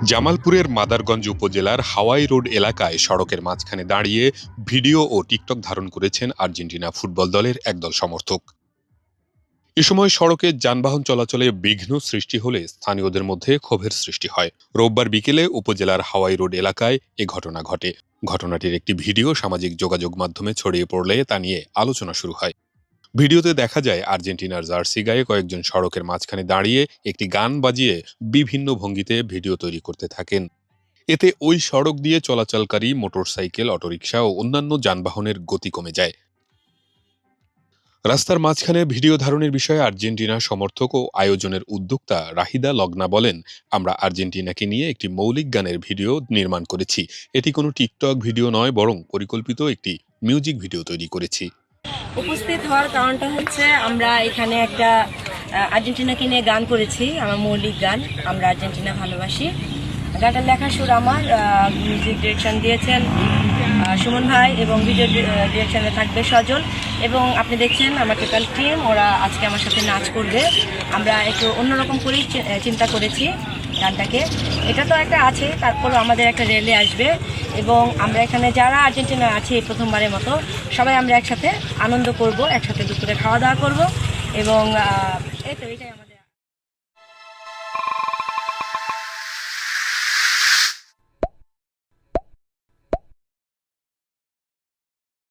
জামালপুরের মাদারগঞ্জ উপজেলার হাওয়াই রোড এলাকায় সড়কের মাঝখানে দাঁড়িয়ে ভিডিও ও টিকটক ধারণ করেছেন আর্জেন্টিনা ফুটবল দলের একদল সমর্থক। এ সময় সড়কে যানবাহন চলাচলে বিঘ্ন সৃষ্টি হলে স্থানীয়দের মধ্যে ক্ষোভের সৃষ্টি হয়। রোববার বিকেলে উপজেলার হাওয়াই রোড এলাকায় এ ঘটনা ঘটে। ঘটনাটির একটি ভিডিও সামাজিক যোগাযোগ মাধ্যমে ছড়িয়ে পড়লে তা নিয়ে আলোচনা শুরু হয়। ভিডিওতে দেখা যায় আর্জেন্টিনার জার্সি গায়ে কয়েকজন সড়কের মাঝখানে দাঁড়িয়ে একটি গান বাজিয়ে বিভিন্ন ভঙ্গিতে ভিডিও তৈরি করতে থাকেন। এতে ওই সড়ক দিয়ে চলাচলকারী মোটরসাইকেল, অটোরিকশা ও অন্যান্য যানবাহনের গতি কমে যায়। রাস্তার মাঝখানে ভিডিও ধারণের বিষয়ে আর্জেন্টিনা সমর্থক ও আয়োজনের উদ্যোক্তা রাহিদা লগনা বলেন, আমরা আর্জেন্টিনাকে নিয়ে একটি মৌলিক গানের ভিডিও নির্মাণ করেছি। এটি কোনো টিকটক ভিডিও নয়, বরং পরিকল্পিত একটি মিউজিক ভিডিও তৈরি করেছি। উপস্থিত হওয়ার কারণটা হচ্ছে আমরা এখানে একটা আর্জেন্টিনাকে নিয়ে গান করেছি, আমার মৌলিক গান, আমরা আর্জেন্টিনা ভালোবাসি। গানটার লেখা সুর আমার, মিউজিক ডিরেকশন দিয়েছেন সুমন ভাই এবং ভিডিও ডিরেকশনে থাকবে সজল। এবং আপনি দেখছেন আমার টোটাল টিম, ওরা আজকে আমার সাথে নাচ করবে। আমরা একটু অন্যরকম করেই চিন্তা করেছি গানটাকে। এটা তো একটা আছে, তারপরও আমাদের একটা র্যালি আসবে এবং আমরা এখানে যারা আর্জেন্টিনা আছি প্রথমবারের মতো সবাই আমরা একসাথে আনন্দ করব, একসাথে দুপুরে খাওয়া দাওয়া করব এবং এটাই আমাদের।